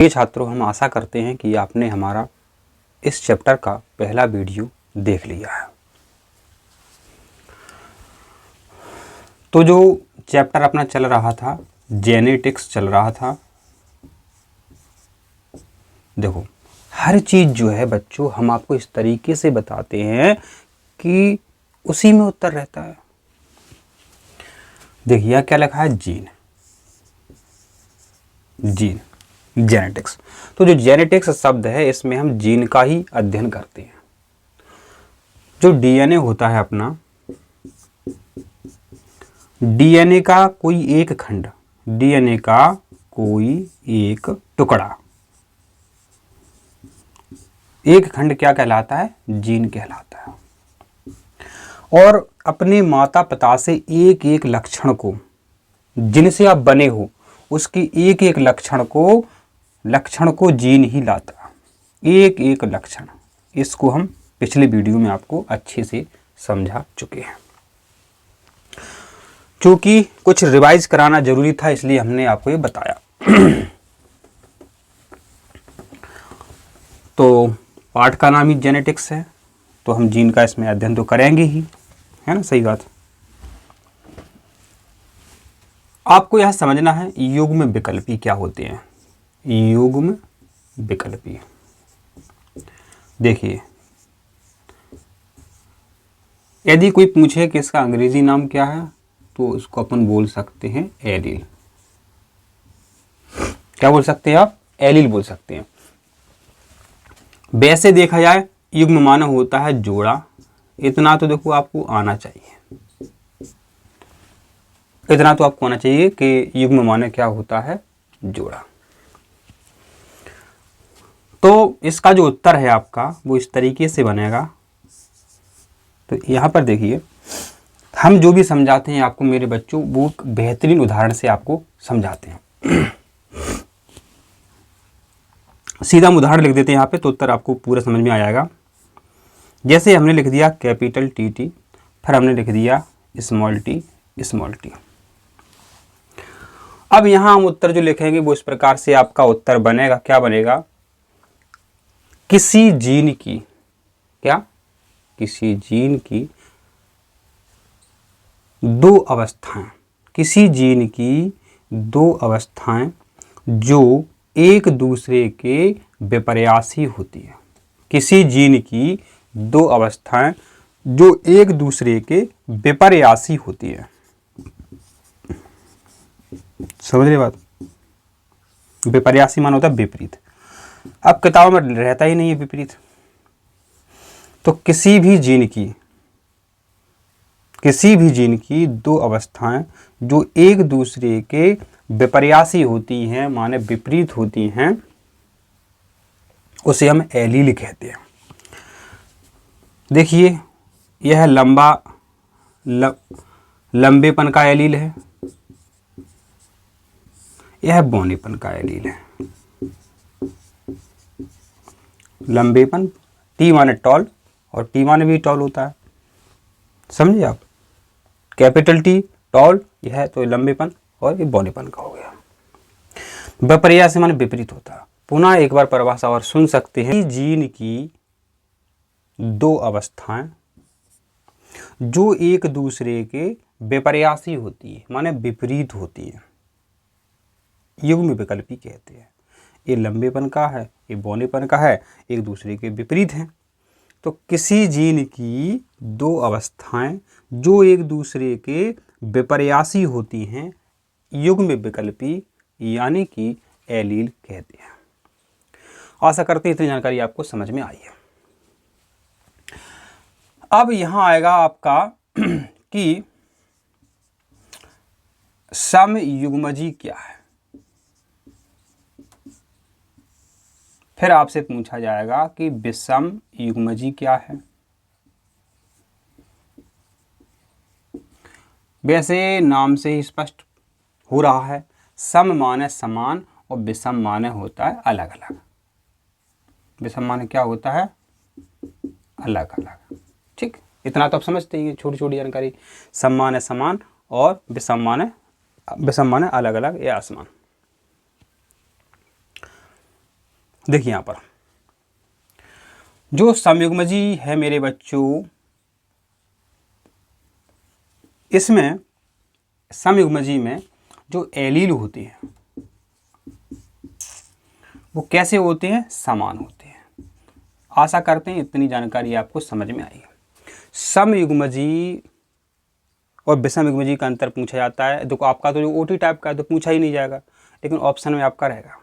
ये छात्रों, हम आशा करते हैं कि आपने हमारा इस चैप्टर का पहला वीडियो देख लिया है। तो जो चैप्टर अपना चल रहा था, जेनेटिक्स चल रहा था। देखो, हर चीज़ जो है बच्चों, हम आपको इस तरीके से बताते हैं कि उसी में उत्तर रहता है। देखिए क्या लिखा है, जीन, जीन, जेनेटिक्स। तो जो जेनेटिक्स शब्द है, इसमें हम जीन का ही अध्ययन करते हैं। जो डीएनए होता है अपना, डीएनए का कोई एक खंड, डीएनए का कोई एक टुकड़ा, एक खंड क्या कहलाता है, जीन कहलाता है। और अपने माता पिता से एक एक लक्षण को, जिनसे आप बने हो, उसके एक एक लक्षण को जीन ही लाता है। एक एक लक्षण, इसको हम पिछले वीडियो में आपको अच्छे से समझा चुके हैं। क्योंकि कुछ रिवाइज कराना जरूरी था, इसलिए हमने आपको ये बताया। तो पाठ का नाम ही जेनेटिक्स है, तो हम जीन का इसमें अध्ययन तो करेंगे ही, है ना, सही बात। आपको यह समझना है युग्म विकल्पी क्या होते हैं। युग्म विकल्पी, देखिए, यदि कोई पूछे कि इसका अंग्रेजी नाम क्या है, तो उसको अपन बोल सकते हैं एलील। क्या बोल सकते हैं आप, एलील बोल सकते हैं। वैसे देखा जाए, युग्म माने होता है जोड़ा। इतना तो देखो आपको आना चाहिए, इतना तो आपको आना चाहिए कि युग्म माने क्या होता है, जोड़ा। तो इसका जो उत्तर है आपका, वो इस तरीके से बनेगा। तो यहाँ पर देखिए, हम जो भी समझाते हैं आपको मेरे बच्चों, वो बेहतरीन उदाहरण से आपको समझाते हैं। सीधा हम उदाहरण लिख देते हैं यहाँ पे, तो उत्तर आपको पूरा समझ में आ जाएगा। जैसे हमने लिख दिया कैपिटल टी टी, फिर हमने लिख दिया स्मॉल टी स्मॉल टी। अब यहाँ हम उत्तर जो लिखेंगे वो इस प्रकार से आपका उत्तर बनेगा। क्या बनेगा, किसी जीन की, क्या, किसी जीन की दो अवस्थाएं, किसी जीन की दो अवस्थाएं जो एक दूसरे के विपर्यासी होती है। किसी जीन की दो अवस्थाएं जो एक दूसरे के विपर्यासी होती है। समझ रहे बात, विपर्यासी मान होता है विपरीत। अब किताबों में रहता ही नहीं है विपरीत। तो किसी भी जीन की दो अवस्थाएं जो एक दूसरे के विपर्यासी होती हैं, माने विपरीत होती हैं, उसे हम एलील कहते हैं। देखिए, यह लंबेपन का एलील है, यह बौनेपन का एलील है। लंबेपन, टी माने टॉल, और टी माने भी टॉल होता है, समझे आप। कैपिटल टी टॉल, यह तो लंबेपन, और ये बौनेपन का हो गया। विपर्यासी माने विपरीत होता है। पुनः एक बार परिभाषा और सुन सकते हैं। जीन की दो अवस्थाएं जो एक दूसरे के विपर्यासी होती है, माने विपरीत होती है, युग्म विकल्पी कहते हैं। ये लंबेपन का है, ये बौनेपन का है, एक दूसरे के विपरीत हैं। तो किसी जीन की दो अवस्थाएं जो एक दूसरे के विपर्यासी होती हैं, युग्म विकल्पी यानी कि एलील कहते हैं। आशा करते हैं इतनी जानकारी आपको समझ में आई है। अब यहां आएगा आपका कि समयुग्मजी क्या है। फिर आपसे पूछा जाएगा कि विषम युग्मजी क्या है। वैसे नाम से ही स्पष्ट हो रहा है, सम माने समान और विषम माने होता है अलग अलग। विषम माने क्या होता है, अलग अलग। ठीक, इतना तो आप समझते ही, छोटी छोटी जानकारी। सम माने समान और विषम माने अलग अलग या असमान। देखिए यहाँ पर जो समयुग्मजी है मेरे बच्चों, इसमें समयुग्मजी में जो एलील होते हैं वो कैसे होते हैं? समान होते हैं। आशा करते हैं इतनी जानकारी आपको समझ में आई। समयुग्मजी और विषमयुग्मजी का अंतर पूछा जाता है। देखो आपका तो जो ओटी टाइप का है तो पूछा ही नहीं जाएगा, लेकिन ऑप्शन में आपका रहेगा।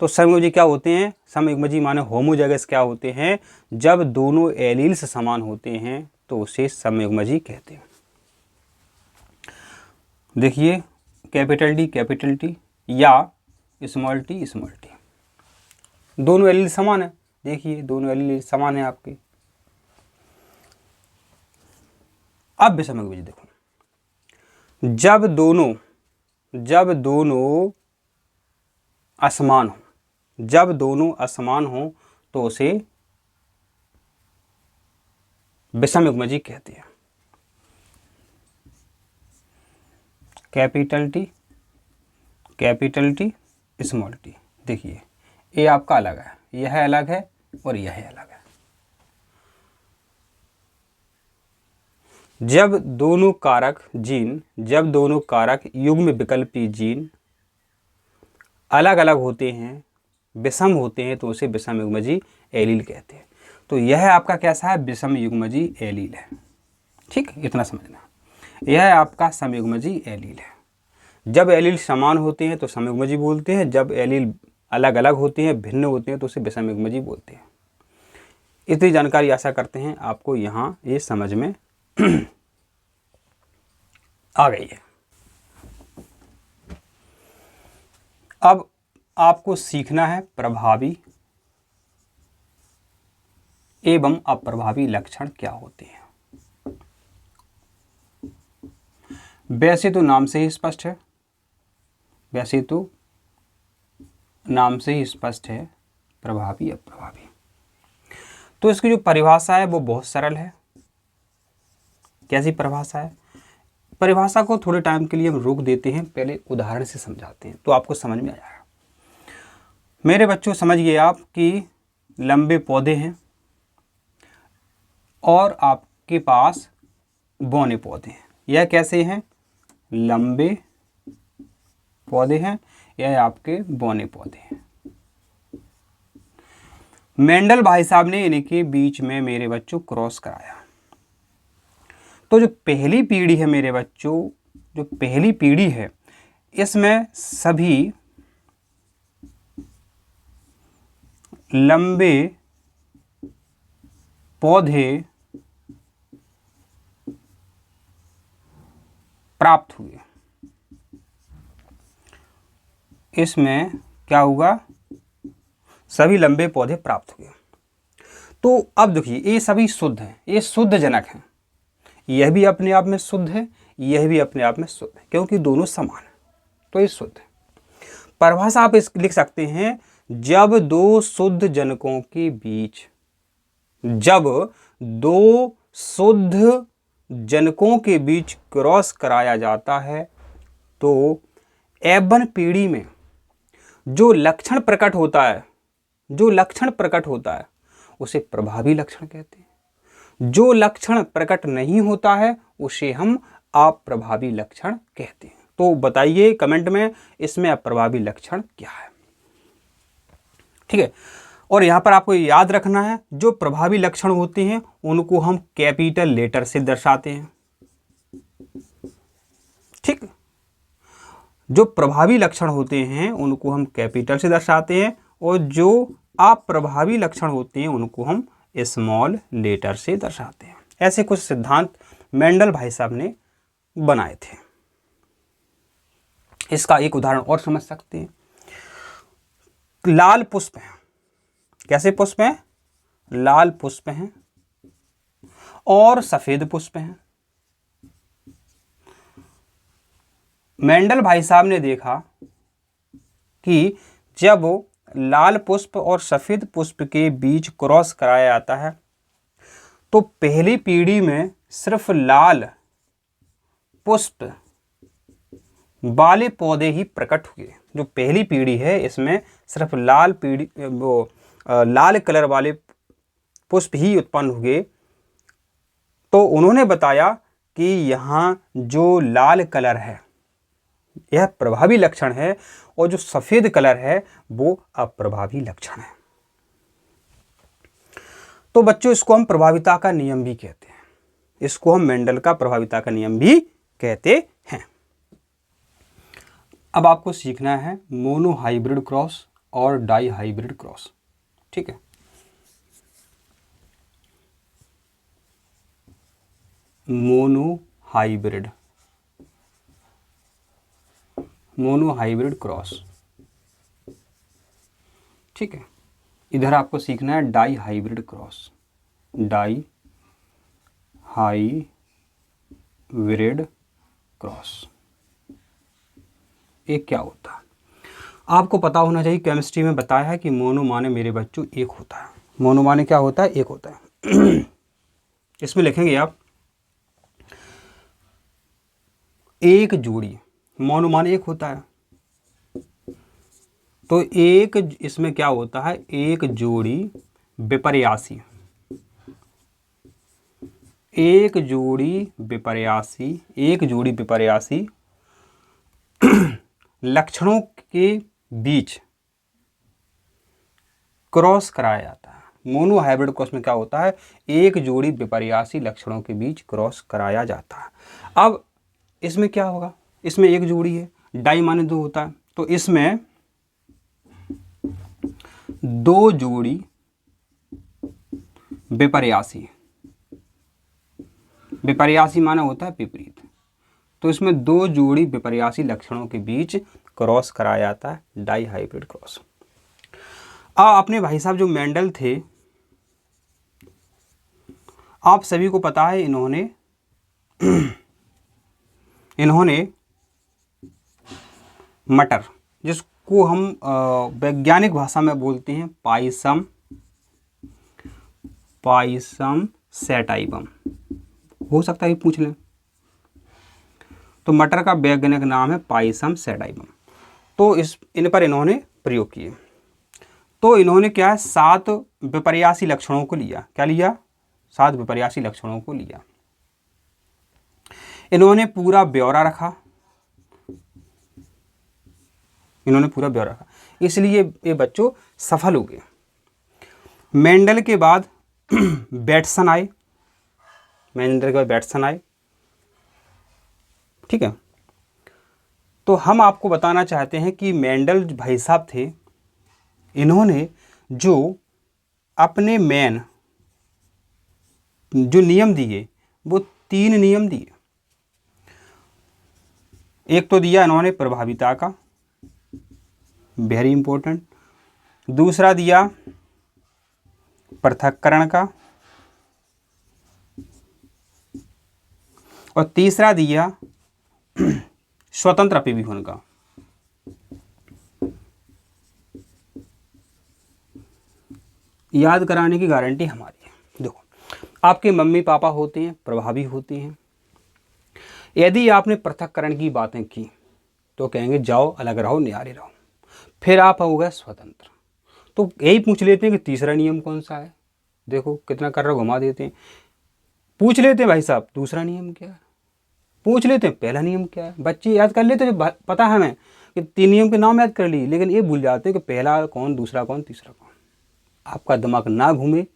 तो समयुग्मजी क्या होते हैं? समयुग्मजी माने होमोजाइगस क्या होते हैं? जब दोनों एलील्स समान होते हैं तो उसे समयुग्मजी कहते हैं। देखिए कैपिटल टी या स्मॉल टी, दोनों एलील समान है। देखिए दोनों एलील समान है आपके। अब विषमयुग्मजी देखो, जब दोनों असमान हो तो उसे विषमयुग्मजी कहते हैं। Capital T small T. देखिए ये आपका अलग है, यह अलग है और यह अलग है। जब दोनों कारक युग्म विकल्पी जीन अलग अलग होते हैं, विषम होते हैं, तो उसे विषमयुग्मजी एलील कहते हैं। तो यह आपका कैसा है? विषमयुग्मजी एलील है। ठीक, इतना समझना। यह आपका समयुग्मजी एलील है। जब एलील समान होते हैं तो समयुग्मजी बोलते हैं, जब एलील अलग अलग होते हैं, भिन्न होते हैं, तो उसे विषमयुग्मजी बोलते हैं। इतनी जानकारी आशा करते हैं आपको यहाँ ये समझ में आ गई है। अब आपको सीखना है प्रभावी एवं अप्रभावी लक्षण क्या होते हैं। वैसे तो नाम से ही स्पष्ट है, प्रभावी अप्रभावी। तो इसकी जो परिभाषा है वो बहुत सरल है। कैसी परिभाषा है? परिभाषा को थोड़े टाइम के लिए हम रोक देते हैं, पहले उदाहरण से समझाते हैं तो आपको समझ में आ जाएगा। मेरे बच्चों समझ गए आप कि लंबे पौधे हैं और आपके पास बौने पौधे हैं। यह कैसे हैं? लंबे पौधे हैं, यह आपके बौने पौधे हैं। मेंडल भाई साहब ने इनके बीच में मेरे बच्चों क्रॉस कराया। तो जो पहली पीढ़ी है मेरे बच्चों, जो पहली पीढ़ी है, इसमें सभी लंबे पौधे प्राप्त हुए। इसमें क्या होगा? सभी लंबे पौधे प्राप्त हुए। तो अब देखिए ये सभी शुद्ध हैं, ये शुद्ध जनक हैं। यह भी अपने आप में शुद्ध है, यह भी अपने आप में शुद्ध है, क्योंकि दोनों समान हैं, तो ये शुद्ध है। परिभाषा आप इस लिख सकते हैं, जब दो शुद्ध जनकों के बीच, जब दो शुद्ध जनकों के बीच क्रॉस कराया जाता है तो F1 पीढ़ी में जो लक्षण प्रकट होता है उसे प्रभावी लक्षण कहते हैं। जो लक्षण प्रकट नहीं होता है उसे हम अप्रभावी लक्षण कहते हैं। तो बताइए कमेंट में इसमें अप्रभावी लक्षण क्या है। ठीक है, और यहां पर आपको याद रखना है, जो प्रभावी लक्षण होते हैं उनको हम कैपिटल लेटर से दर्शाते हैं। ठीक, जो प्रभावी लक्षण होते हैं उनको हम कैपिटल से दर्शाते हैं और जो अप्रभावी लक्षण होते हैं उनको हम स्मॉल लेटर से दर्शाते हैं। ऐसे कुछ सिद्धांत मेंडल भाई साहब ने बनाए थे। इसका एक उदाहरण और समझ सकते हैं। लाल पुष्प हैं। कैसे पुष्प हैं? लाल पुष्प हैं और सफेद पुष्प हैं। मेंडल भाई साहब ने देखा कि जब लाल पुष्प और सफेद पुष्प के बीच क्रॉस कराया जाता है तो पहली पीढ़ी में सिर्फ लाल पुष्प वाले पौधे ही प्रकट हुए। जो पहली पीढ़ी है इसमें सिर्फ लाल पीढ़ी लाल कलर वाले पुष्प ही उत्पन्न हुए। तो उन्होंने बताया कि यहाँ जो लाल कलर है यह प्रभावी लक्षण है और जो सफेद कलर है वो अप्रभावी लक्षण है। तो बच्चों इसको हम प्रभाविता का नियम भी कहते हैं, इसको हम मेंडल का प्रभाविता का नियम भी कहते हैं। अब आपको सीखना है मोनो हाइब्रिड क्रॉस और डाई हाइब्रिड क्रॉस, ठीक है। मोनो हाइब्रिड क्रॉस, ठीक है। इधर आपको सीखना है dihybrid cross, dihybrid cross. एक क्या होता है आपको पता होना चाहिए, केमिस्ट्री में बताया है कि मोनो माने मेरे बच्चों एक होता है। मोनो माने क्या होता है? एक होता है। इसमें लिखेंगे आप एक जोड़ी, मोनो माने एक होता है, तो एक इसमें क्या होता है? एक जोड़ी विपर्यासी, एक जोड़ी विपर्यासी लक्षणों के बीच क्रॉस कराया जाता है। मोनो हाइब्रिड क्रॉस में क्या होता है? एक जोड़ी विपर्यासी लक्षणों के बीच क्रॉस कराया जाता है। अब इसमें क्या होगा? इसमें एक जोड़ी है, डाई माने दो होता है, तो इसमें दो जोड़ी विपर्यासी माना होता है विपरीत, तो इसमें दो जोड़ी विपर्यासी लक्षणों के बीच क्रॉस कराया जाता है, डाई हाइब्रिड क्रॉस। अपने भाई साहब जो मेंडल थे, आप सभी को पता है इन्होंने मटर, जिसको हम वैज्ञानिक भाषा में बोलते हैं पाइसम सैटाइवम, हो सकता है पूछ लें, तो मटर का वैज्ञानिक नाम है पाइसम सैटाइवम। तो इन पर इन्होंने प्रयोग किए। तो इन्होंने क्या है? 7 विपर्यासी लक्षणों को लिया। क्या लिया? 7 विपर्यासी लक्षणों को लिया। इन्होंने पूरा ब्यौरा रखा, इसलिए ये बच्चों सफल हो गए। मेंडल के बाद बैटसन आए, ठीक है। तो हम आपको बताना चाहते हैं कि मेंडल भाई साहब थे, इन्होंने जो अपने मेन जो नियम दिए वो 3 नियम दिए। एक तो दिया इन्होंने प्रभाविता का, वेरी इंपॉर्टेंट। दूसरा दिया पृथक्करण का, और तीसरा दिया स्वतंत्र अपिविभवन का। याद कराने की गारंटी हमारी है। देखो, आपके मम्मी पापा होते हैं, प्रभावी होते हैं। यदि आपने पृथक्करण की बातें की तो कहेंगे जाओ अलग रहो, न्यारे रहो। फिर आप हो गए स्वतंत्र, तो यही पूछ लेते हैं कि तीसरा नियम कौन सा है। देखो कितना कर्रा घुमा देते हैं। पूछ लेते हैं भाई साहब दूसरा नियम क्या है, पूछ लेते हैं पहला नियम क्या है। बच्चे याद कर लेते हैं, पता है हमें कि 3 नियम के नाम याद कर लिए, लेकिन ये भूल जाते हैं कि पहला कौन, दूसरा कौन, तीसरा कौन। आपका दिमाग ना घूमे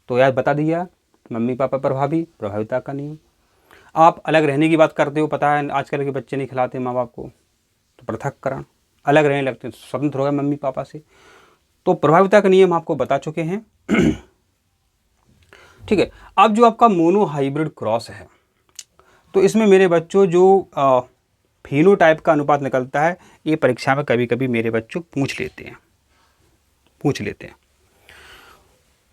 तो याद बता दिया, मम्मी पापा प्रभाविता का नियम। आप अलग रहने की बात करते हो, पता है आजकल के बच्चे नहीं खिलाते माँ बाप को, तो पृथक्करण, अलग रहने लगते हैं, स्वतंत्र हो गए मम्मी पापा से, तो प्रभाविता का नियम आपको बता चुके हैं। ठीक है। अब जो आपका मोनो हाइब्रिड क्रॉस है, तो इसमें मेरे बच्चों जो फिनोटाइप का अनुपात निकलता है, ये परीक्षा में कभी कभी मेरे बच्चों पूछ लेते हैं।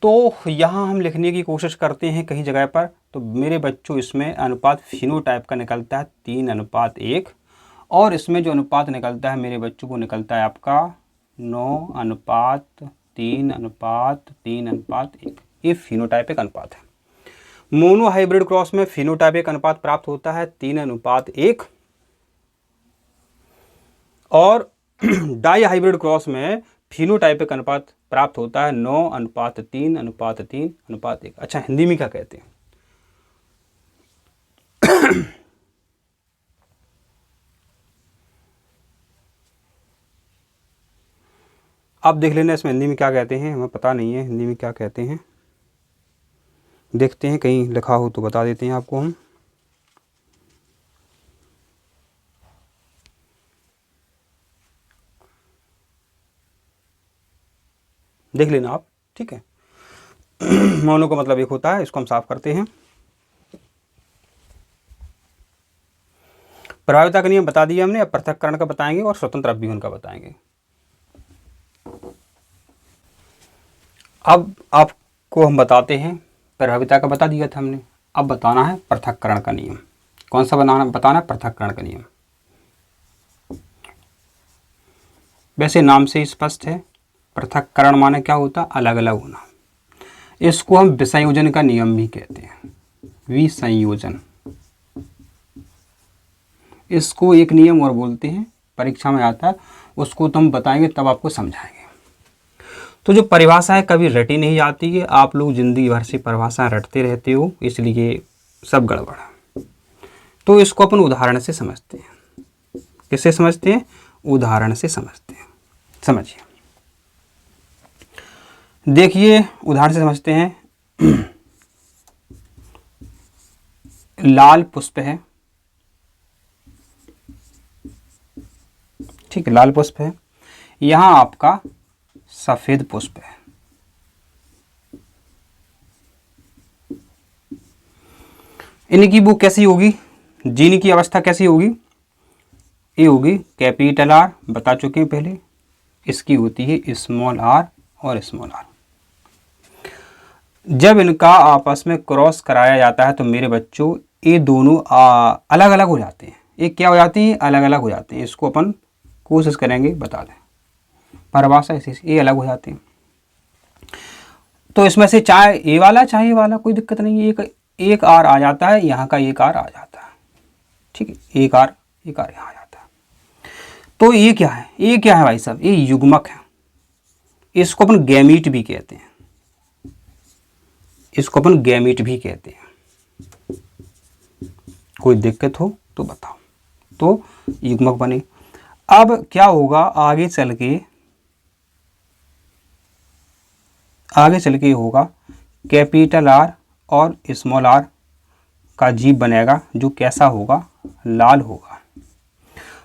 तो यहाँ हम लिखने की कोशिश करते हैं कहीं जगह पर, तो मेरे बच्चों इसमें अनुपात फिनोटाइप का निकलता है 3:1, और इसमें जो अनुपात निकलता है मेरे बच्चों को निकलता है आपका 9:3:1। ये फिनोटाइपिक अनुपात है। मोनो हाइब्रिड क्रॉस में फिनोटाइपिक अनुपात प्राप्त होता है 3:1, और डाई हाइब्रिड क्रॉस में फिनोटाइपिक अनुपात प्राप्त होता है 9:3:3:1। अच्छा, हिंदी में क्या कहते हैं? आप देख लेना इसमें हिंदी में क्या कहते हैं, हमें पता नहीं है हिंदी में क्या कहते हैं। देखते हैं कहीं लिखा हो तो बता देते हैं आपको हम। देख लेना आप, ठीक है। मोनो का मतलब एक होता है, इसको हम साफ करते हैं। प्रभाविता का नियम बता दिया हमने, अब पृथक्करण का बताएंगे और स्वतंत्र अपव्यूहन का बताएंगे। अब आपको हम बताते हैं, प्रभाविता का बता दिया था हमने, अब बताना है पृथक्करण का नियम। कौन सा बताना है? पृथक्करण का नियम। वैसे नाम से स्पष्ट है, पृथक्करण माने क्या होता? अलग अलग होना। इसको हम विसंयोजन का नियम भी कहते हैं, विसंयोजन। इसको एक नियम और बोलते हैं, परीक्षा में आता है, उसको तो हम बताएंगे तब आपको समझाएंगे। तो जो परिभाषा है कभी रटी नहीं जाती है, आप लोग जिंदगी भर से परिभाषाएं रटते रहते हो, इसलिए सब गड़बड़ है। तो इसको अपन उदाहरण से समझते हैं। किससे समझते हैं? उदाहरण से समझते हैं। समझिए, देखिए उदाहरण से समझते हैं। लाल पुष्प है, ठीक है, लाल पुष्प है। यहां आपका सफेद पुष्प है। इनकी वो कैसी होगी, जीन की अवस्था कैसी होगी? ये होगी कैपिटल आर, बता चुके हैं पहले। इसकी होती है स्मॉल आर और स्मॉल आर। जब इनका आपस में क्रॉस कराया जाता है तो मेरे बच्चों ये दोनों अलग अलग हो जाते हैं। ये क्या हो जाती है? अलग अलग हो जाते हैं। इसको अपन कोशिश करेंगे बता दें, परिभाषा ऐसी, ये अलग हो जाते हैं। तो इसमें से चाहे ए वाला चाहे ये वाला, कोई दिक्कत नहीं है। एक आर आ जाता है, यहाँ का एक आर आ जाता है, ठीक है, एक आर यहाँ आ जाता है। तो ये क्या है? ये क्या है भाई साहब? ये युग्मक है। इसको अपन गैमीट भी कहते हैं, इसको अपन गैमीट भी कहते हैं। कोई दिक्कत हो तो बताओ। तो युग्मक बने। अब क्या होगा आगे चल के होगा कैपिटल आर और स्मॉल आर का जीव बनेगा, जो कैसा होगा? लाल होगा।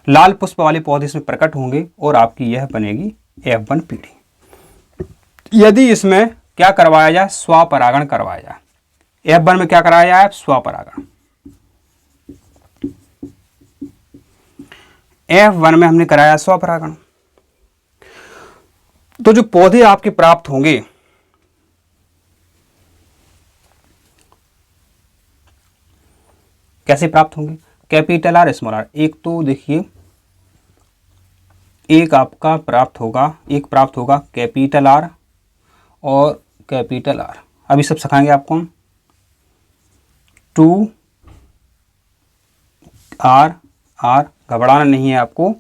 लाल पुष्प वाले पौधे इसमें प्रकट होंगे और आपकी यह बनेगी F1 पीढ़ी। यदि इसमें क्या करवाया जाए? स्वपरागण करवाया जाए। F1 में क्या कराया जाए? स्वपरागण। F1 में हमने कराया स्वपरागण। तो जो पौधे आपके प्राप्त होंगे, कैसे प्राप्त होंगे? Capital R small R. एक तो देखिए, एक आपका प्राप्त होगा कैपिटल आर और कैपिटल आर। अभी सब सिखाएंगे आपको हम। 2 आर आर, घबराना नहीं है आपको।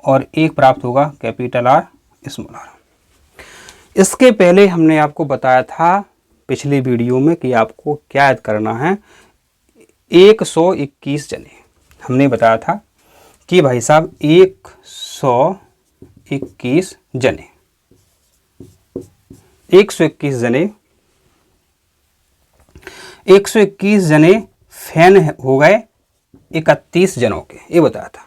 और एक प्राप्त होगा कैपिटल आर स्मॉल आर। इसके पहले हमने आपको बताया था पिछले वीडियो में कि आपको क्या याद करना है, 121 जने। हमने बताया था कि भाई साहब 121 जने, 121 जने फैन हो गए 31 जनों के, ये बताया था।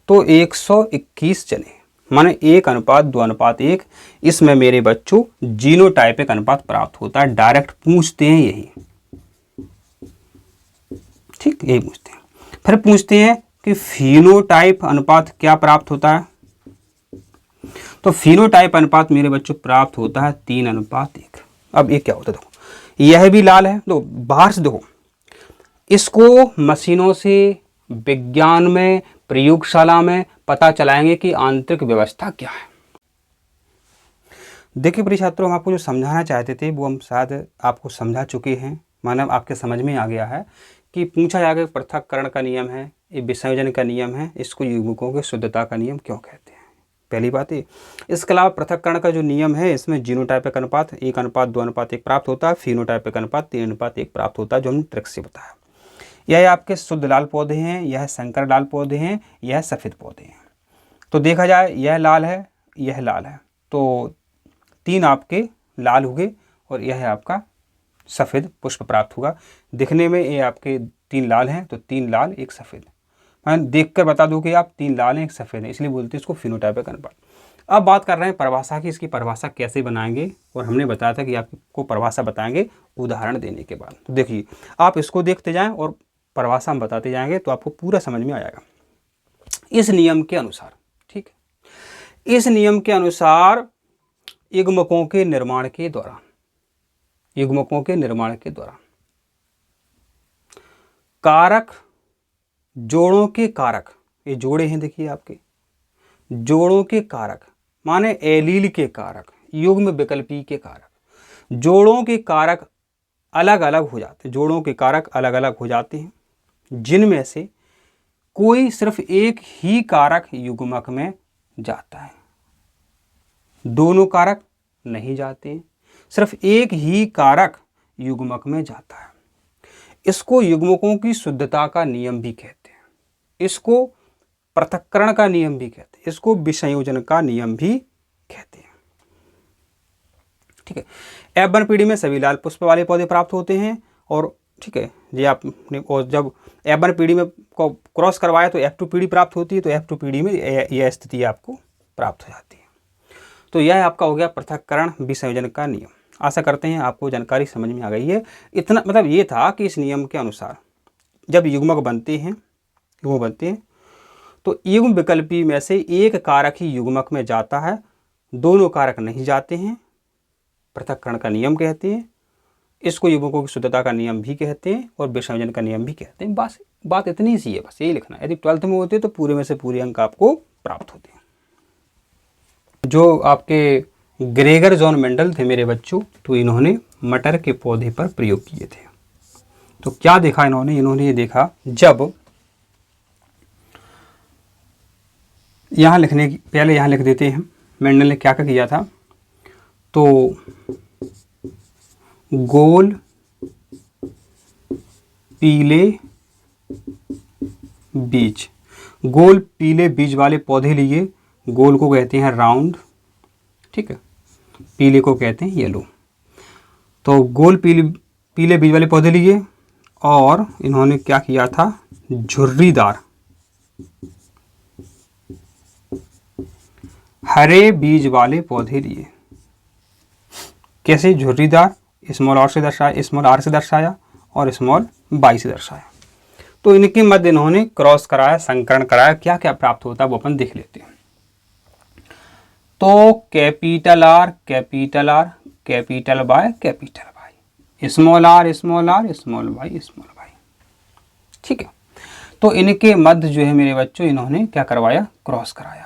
तो 121 जने माने 1:2:1। इसमें मेरे बच्चों जीनोटाइपिक अनुपात प्राप्त होता है। डायरेक्ट पूछते हैं यही, ठीक, यही पूछते हैं। फिर पूछते हैं कि फिनोटाइप अनुपात क्या प्राप्त होता है? तो फिनोटाइप अनुपात मेरे बच्चों प्राप्त होता है 3:1। अब ये क्या होता है? देखो, यह भी लाल है। तो बाहर से देखो, इसको मशीनों से, विज्ञान में, प्रयोगशाला में पता चलाएंगे कि आंतरिक व्यवस्था क्या है। देखिए प्रिय छात्रों, हम आपको जो समझाना चाहते थे वो हम शायद आपको समझा चुके हैं, मानव आपके समझ में आ गया है कि पूछा जाएगा पृथक्करण का नियम है, ये विसंयोजन का नियम है, इसको युग्मकों की शुद्धता का नियम क्यों कहते हैं। पहली बात है। इसके अलावा पृथक्करण का जो नियम है इसमें जीनोटाइपिक अनुपात 1:2:1 प्राप्त होता है, फिनोटाइपिक अनुपात 3:1 प्राप्त होता है, जो हमने ट्रिक से बताया। यह आपके शुद्ध लाल पौधे हैं, यह संकर लाल पौधे हैं, यह सफ़ेद पौधे हैं। तो देखा जाए यह लाल है, यह लाल है, तो 3 आपके लाल हुए और यह आपका सफ़ेद पुष्प प्राप्त होगा। दिखने में ये आपके 3 लाल हैं, तो 3 लाल 1 सफ़ेद। मैं देख कर बता दूं कि आप 3 लाल हैं 1 सफ़ेद है, इसलिए बोलते हैं इसको फिनोटाइपिक अनुपात। अब बात कर रहे हैं परिभाषा की। इसकी परिभाषा कैसे बनाएंगे, और हमने बताया था कि आपको परिभाषा बताएंगे उदाहरण देने के बाद। तो देखिए, आप इसको देखते जाएं और परिभाषा हम बताते जाएंगे तो आपको पूरा समझ में आ जाएगा। इस नियम के अनुसार, ठीक है, इस नियम के अनुसार युग्मकों के निर्माण के दौरान, युग्मकों के निर्माण के दौरान कारक, जोड़ों के कारक, ये जोड़े हैं देखिए आपके, जोड़ों के कारक माने एलील के कारक, युग्म विकल्पी के कारक, जोड़ों के कारक अलग अलग हो जाते हैं, जोड़ों के कारक अलग अलग हो जाते हैं, जिनमें से कोई सिर्फ एक ही कारक युग्मक में जाता है, दोनों कारक नहीं जाते हैं, सिर्फ एक ही कारक युग्मक में जाता है। इसको युग्मकों की शुद्धता का नियम भी कहते हैं, इसको पृथक्करण का नियम भी कहते हैं, इसको विसंयोजन का नियम भी कहते हैं। ठीक है, F1 पीढ़ी में सभी लाल पुष्प वाले पौधे प्राप्त होते हैं, और ठीक है ये आपने, और जब F1 पीढ़ी में को क्रॉस करवाया तो F2 पीढ़ी प्राप्त होती है, तो F2 पीढ़ी में यह स्थिति आपको प्राप्त हो जाती है। तो यह आपका हो गया पृथक्करण विसंयोजन का नियम। आशा करते हैं आपको जानकारी समझ में आ गई है। इतना मतलब ये था कि इस नियम के अनुसार जब युग्मक बनते हैं, युग्मक बनते हैं तो युग्म विकल्पी में से एक कारक ही युग्मक में जाता है, दोनों कारक नहीं जाते हैं, पृथक्करण का नियम कहते हैं। इसको युग्मकों की शुद्धता का नियम भी कहते हैं और विसंयोजन का नियम भी कहते हैं। बस बात इतनी सी है, बस यही लिखना है। यदि 12th में होते तो पूरे में से पूरे अंक आपको प्राप्त होते हैं। जो आपके ग्रेगर जॉन मेंडल थे मेरे बच्चों, तो इन्होंने मटर के पौधे पर प्रयोग किए थे। तो क्या देखा इन्होंने, इन्होंने ये देखा, जब यहाँ लिखने की पहले यहाँ लिख देते हैं मेंडल ने क्या क्या किया था। तो गोल पीले बीज, गोल पीले बीज वाले पौधे लिए। गोल को कहते हैं राउंड, ठीक है, पीले को कहते हैं येलो। तो गोल पीले बीज वाले पौधे लिए और इन्होंने क्या किया था, झुर्रीदार हरे बीज वाले पौधे लिए। कैसे, झुर्रीदार स्मॉल आर से दर्शाया, स्मॉल आर से दर्शाया और स्मॉल बाई से दर्शाया। तो इनके मध्य इन्होंने क्रॉस कराया, संकरण कराया। क्या क्या प्राप्त होता है वो अपन देख लेते हैं। तो capital R capital R capital Y capital Y, small R small R small Y small Y, ठीक है। तो इनके मध्य जो है मेरे बच्चों, इन्होंने क्या करवाया, क्रॉस कराया।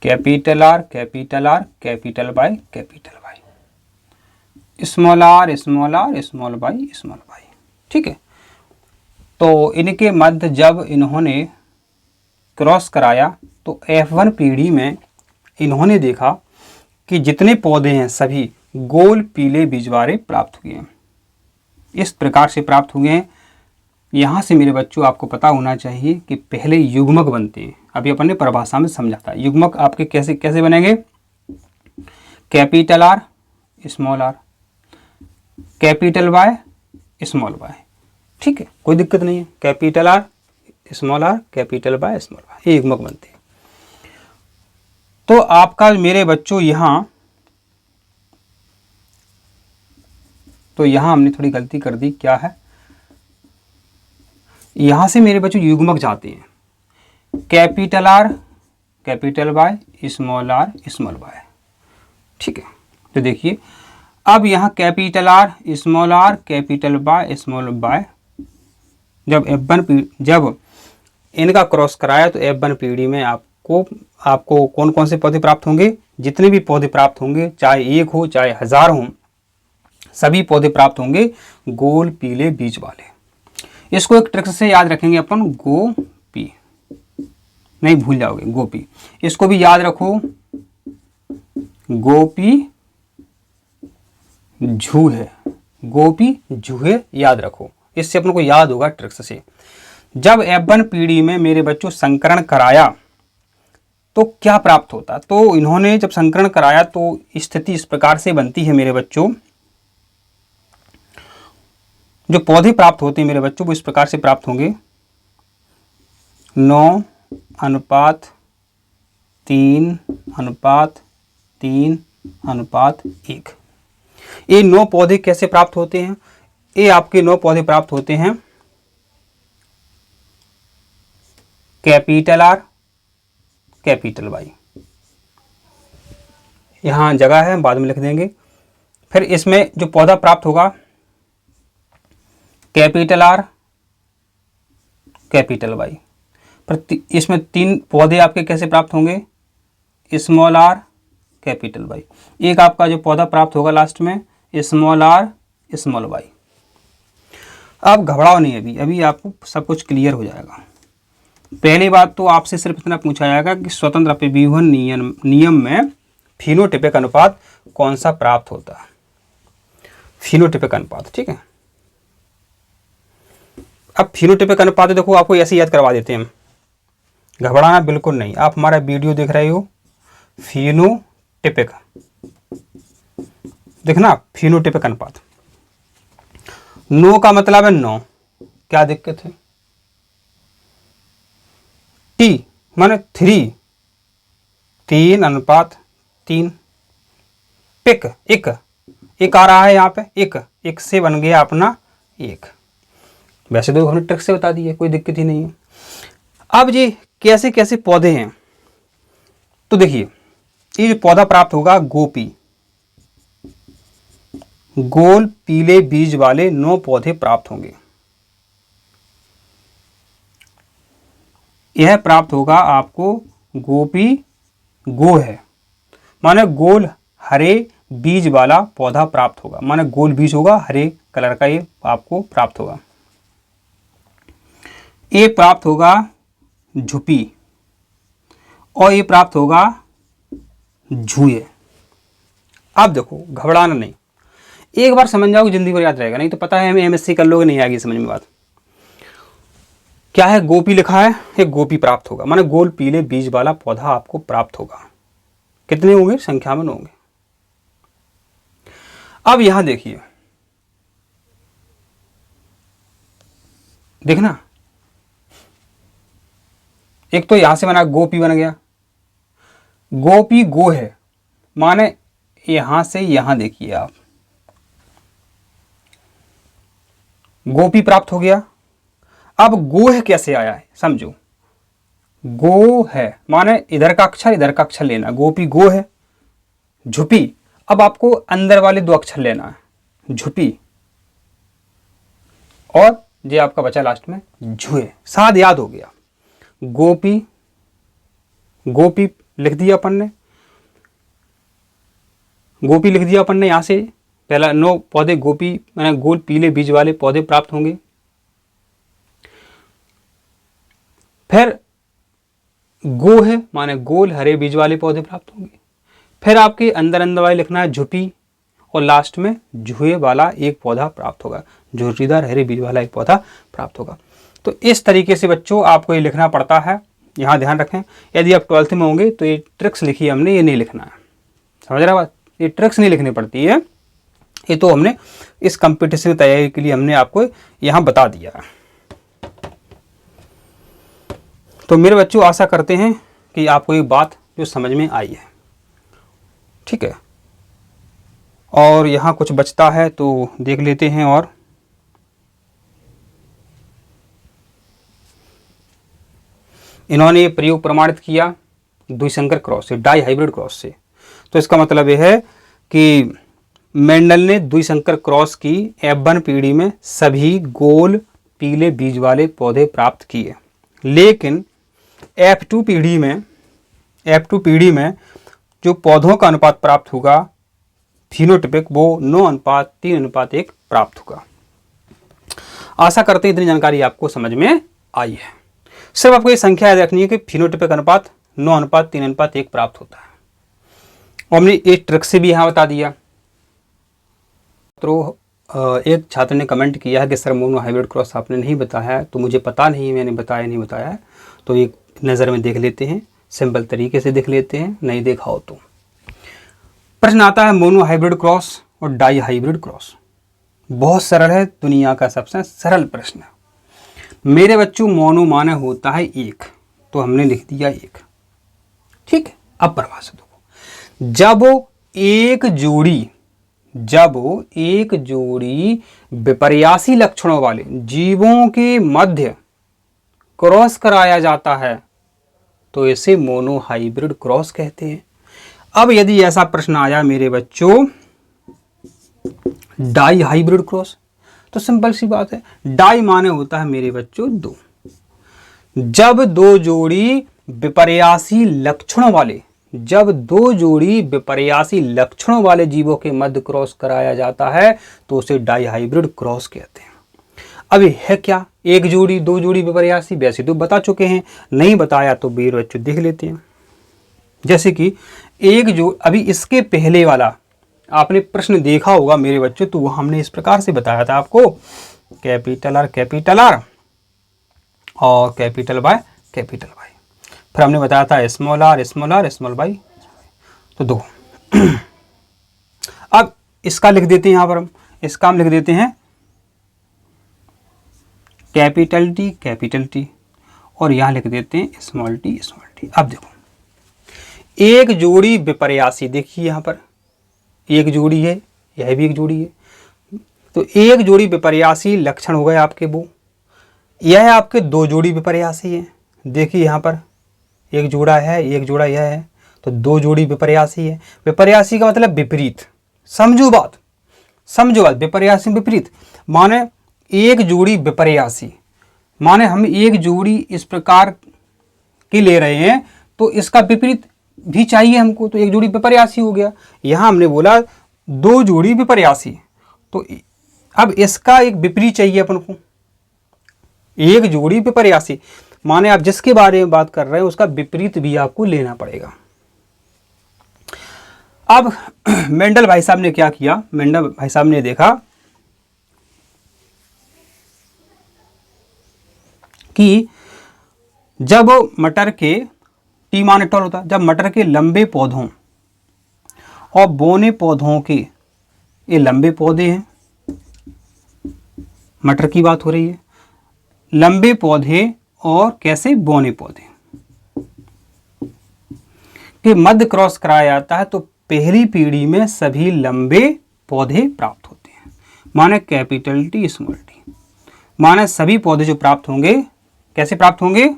Capital R capital R capital Y capital Y, small R small R small Y small Y, ठीक है। तो इनके मध्य जब इन्होंने क्रॉस कराया तो F1 पीढ़ी में इन्होंने देखा कि जितने पौधे हैं सभी गोल पीले बीज वाले प्राप्त हुए हैं। इस प्रकार से प्राप्त हुए हैं। यहाँ से मेरे बच्चों आपको पता होना चाहिए कि पहले युग्मक बनते हैं। अभी अपन ने परिभाषा में समझा था युग्मक आपके कैसे कैसे बनेंगे, capital R small R capital Y small Y, ठीक है, कोई दिक्कत नहीं है। Capital R small R capital Y small Y, ये युग्मक बनते हैं। तो आपका मेरे बच्चों यहाँ, तो यहाँ हमने थोड़ी गलती कर दी। क्या है, यहां से मेरे बच्चों युग्मक जाते हैं, capital R capital Y small R small Y, ठीक है। तो देखिए अब यहाँ capital R, capital Y, small Y, जब इनका क्रॉस कराया तो F1 पीढ़ी में आपको कौन कौन से पौधे प्राप्त होंगे? जितने भी पौधे प्राप्त होंगे, चाहे एक हो चाहे 1000 हो, सभी पौधे प्राप्त होंगे गोल पीले बीज वाले। इसको एक ट्रिक से याद रखेंगे अपन, गोपी, नहीं भूल जाओगे, गोपी। इसको भी याद रखो, गोपी जूहे, गोपी जूहे याद रखो, इससे अपन को याद होगा ट्रिक्स से। जब F1 पीढ़ी में मेरे बच्चों संकरण कराया तो क्या प्राप्त होता? तो इन्होंने जब संकरण कराया तो स्थिति इस प्रकार से बनती है मेरे बच्चों, जो पौधे प्राप्त होते हैं मेरे बच्चों वो इस प्रकार से प्राप्त होंगे, 9:3:3:1। ये 9 पौधे कैसे प्राप्त होते हैं? ये आपके 9 पौधे प्राप्त होते हैं कैपिटल आर, कैपिटल वाई। यहाँ जगह है, बाद में लिख देंगे। फिर इसमें जो पौधा प्राप्त होगा कैपिटल आर, कैपिटल वाई। इसमें 3 पौधे आपके कैसे प्राप्त होंगे? Small R, capital Y. एक आपका जो पौधा प्राप्त होगा लास्ट में स्मॉल आर, स्मॉल वाई। अब घबराओ नहीं, अभी आपको सब कुछ क्लियर हो जाएगा। पहली बात तो आपसे सिर्फ इतना पूछा जाएगा कि स्वतंत्र अपव्यूहन नियम में फिनोटिपिक अनुपात कौन सा प्राप्त होता है? फिनोटिपिक अनुपात, ठीक है। अब फिनोटिपिक अनुपात देखो, आपको ऐसे याद करवा देते हैं हम, घबराना बिल्कुल नहीं। आप हमारा वीडियो देख रहे हो, फिनोटिपिक, देखना फिनोटिपिक अनुपात। 9 का मतलब है 9, क्या दिक्कत है? टी माने 3, 3:3। पिक, एक आ रहा है यहाँ पे, एक से बन गया अपना 1। वैसे तो हमने ट्रिक से बता दी है, कोई दिक्कत ही नहीं है। अब ये कैसे कैसे पौधे हैं, तो देखिए ये जो पौधा प्राप्त होगा गोपी, गोल पीले बीज वाले 9 पौधे प्राप्त होंगे। यह प्राप्त होगा आपको गोपी गो है, माने गोल हरे बीज वाला पौधा प्राप्त होगा, माने गोल बीज होगा, हरे कलर का ये आपको प्राप्त होगा। ये प्राप्त होगा झुपी और ये प्राप्त होगा झूए। अब देखो घबराना नहीं, एक बार समझ जाओगे जिंदगी भर याद रहेगा, नहीं तो पता है हमें MSc कर लोगे नहीं आएगी समझ में बात। क्या है? गोपी लिखा है, एक गोपी प्राप्त होगा, माने गोल पीले बीज वाला पौधा आपको प्राप्त होगा। कितने होंगे? संख्या में होंगे। अब यहां देखिए, देखना, एक तो यहां से बना गोपी बन गया, गोपी गो है, माने यहां से यहां देखिए आप, गोपी प्राप्त हो गया। अब गो है कैसे आया है समझो, गो है माने इधर का अक्षर लेना, गोपी गो है। झुपी, अब आपको अंदर वाले 2 अक्षर लेना है, झुपी, और ये आपका बचा लास्ट में झुए। साथ याद हो गया, गोपी, गोपी लिख दिया अपन ने, गोपी लिख दिया अपन ने। यहां से पहला 9 पौधे गोपी माने गोल पीले बीज वाले पौधे प्राप्त होंगे। फिर गो है माने गोल हरे बीज वाले पौधे प्राप्त होंगे। फिर आपके अंदर वाले लिखना है झुपी, और लास्ट में झुए वाला एक पौधा प्राप्त होगा, झुर्रीदार हरे बीज वाला एक पौधा प्राप्त होगा। तो इस तरीके से बच्चों आपको ये लिखना पड़ता है। यहाँ ध्यान रखें, यदि आप 12th में होंगे तो ये ट्रिक्स लिखी हमने, ये नहीं लिखना है, समझ रहा बात? ये ट्रिक्स नहीं लिखनी पड़ती है, ये तो हमने इस कंपटीशन की तैयारी के लिए हमने आपको यहाँ बता दिया है। तो मेरे बच्चों आशा करते हैं कि आपको ये बात जो समझ में आई है, ठीक है। और यहाँ कुछ बचता है तो देख लेते हैं। और इन्होंने ये प्रयोग प्रमाणित किया द्विसंकर क्रॉस से, डाई हाइब्रिड क्रॉस से। तो इसका मतलब यह है कि मेंडल ने द्विसंकर क्रॉस की F1 पीढ़ी में सभी गोल पीले बीज वाले पौधे प्राप्त किए, लेकिन F2 पीढ़ी में जो पौधों का अनुपात प्राप्त होगा फिनोटाइपिक, वो 9:3:1 प्राप्त होगा। आशा करते हैं इतनी जानकारी आपको समझ में आई है। सिर्फ आपको ये संख्या याद रखनी है कि फिनोटाइपिक अनुपात 9:3:1 प्राप्त होता है। और हमने एक ट्रिक से भी यहाँ बता दिया। तो एक छात्र ने कमेंट किया है कि सर मोनो हाइब्रिड क्रॉस आपने नहीं बताया, तो मुझे पता नहीं मैंने बताया नहीं बताया है, तो एक नज़र में देख लेते हैं, सिंपल तरीके से देख लेते हैं, नहीं देखा हो तो। प्रश्न आता है मोनो हाइब्रिड क्रॉस और डाई हाइब्रिड क्रॉस। बहुत सरल है, दुनिया का सबसे सरल प्रश्न है। मेरे बच्चों मोनो माने होता है एक, तो हमने लिख दिया एक, ठीक है। अब परिभाषा देखो, जब एक जोड़ी विपर्यासी लक्षणों वाले जीवों के मध्य क्रॉस कराया जाता है तो इसे मोनो हाइब्रिड क्रॉस कहते हैं। अब यदि ऐसा प्रश्न आया मेरे बच्चों डाई हाइब्रिड क्रॉस, तो सिंपल सी बात है, डाई माने होता है मेरे बच्चों दो। जब दो जोड़ी विपर्यासी लक्षणों वाले जीवों के मध्य क्रॉस कराया जाता है तो उसे डाई हाइब्रिड क्रॉस कहते हैं। अब ये है क्या, एक जोड़ी, दो जोड़ी विपर्यासी, वैसे तो बता चुके हैं, नहीं बताया तो मेरे बच्चों देख लेते हैं। जैसे कि अभी इसके पहले वाला आपने प्रश्न देखा होगा मेरे बच्चों, तो वो हमने इस प्रकार से बताया था आपको, कैपिटल आर और कैपिटल वाई। फिर हमने बताया था स्मॉल आर स्मॉल वाई। तो दो अब इसका लिख देते हैं, यहां पर हम लिख देते हैं कैपिटल टी और यहां लिख देते हैं स्मॉल टी। अब देखो एक जोड़ी विपर्यासी, देखिए यहां पर एक जोड़ी है, यह भी एक जोड़ी है, तो एक जोड़ी विपर्यासी लक्षण हो गए आपके वो। यह आपके दो जोड़ी विपर्यासी है, देखिए यहाँ पर एक जोड़ा है, एक जोड़ा यह है, तो दो जोड़ी विपर्यासी है। विपर्यासी का मतलब विपरीत, समझो बात, विपर्यासी विपरीत माने एक जोड़ी विपर्यासी, माने हम एक जोड़ी इस प्रकार की ले रहे हैं तो इसका विपरीत भी चाहिए हमको, तो एक जोड़ी विपर्यासी हो गया। यहाँ हमने बोला दो जोड़ी विपर्यासी, तो अब इसका एक विपरीत चाहिए अपन को, एक जोड़ी विपर्यासी माने आप जिसके बारे में बात कर रहे हैं उसका विपरीत भी आपको लेना पड़ेगा। अब मेंडल भाई साहब ने क्या किया, मेंडल भाई साहब ने देखा कि जब मटर के टी माने टॉल होता है, जब मटर के लंबे पौधों और बौने पौधों के, ये लंबे पौधे हैं, मटर की बात हो रही है, लंबे पौधे और कैसे बौने पौधे के मध्य क्रॉस कराया जाता है तो पहली पीढ़ी में सभी लंबे पौधे प्राप्त होते हैं, माने कैपिटल टी स्मॉल टी, माने सभी पौधे जो प्राप्त होंगे कैसे प्राप्त होंगे,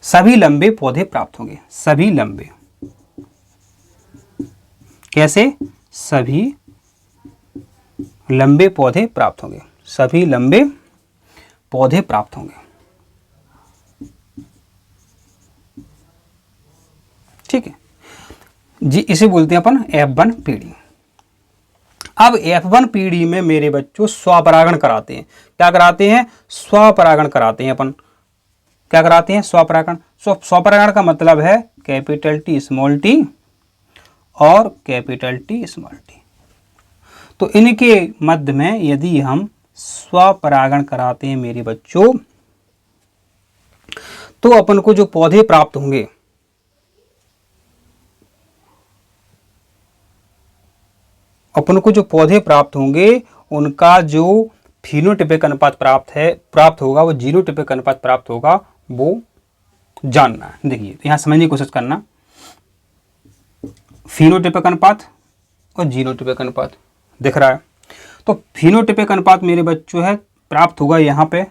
सभी लंबे पौधे प्राप्त होंगे, सभी लंबे, कैसे, सभी लंबे पौधे प्राप्त होंगे, सभी लंबे पौधे प्राप्त होंगे, ठीक है जी। इसे बोलते हैं अपन F1 पीढ़ी। अब F1 पीढ़ी में मेरे बच्चों स्वपरागण कराते हैं, क्या कराते हैं, स्वपरागण कराते हैं अपन, क्या कराते हैं, स्वपरागण। स्वपरागण का मतलब है कैपिटल टी स्मॉल टी और कैपिटल टी स्मॉल टी। तो इनके मध्य में यदि हम स्वपरागण कराते हैं मेरे बच्चों तो अपन को जो पौधे प्राप्त होंगे, उनका जो फिनोटाइपिक अनुपात प्राप्त होगा, वो जीनोटाइपिक अनुपात प्राप्त होगा, वो जानना है। देखिए यहां समझने की कोशिश करना, फिनोटाइपिक अनुपात और जीनोटाइपिक अनुपात दिख रहा है। तो फिनोटाइपिक अनुपात मेरे बच्चों है प्राप्त होगा यहाँ पे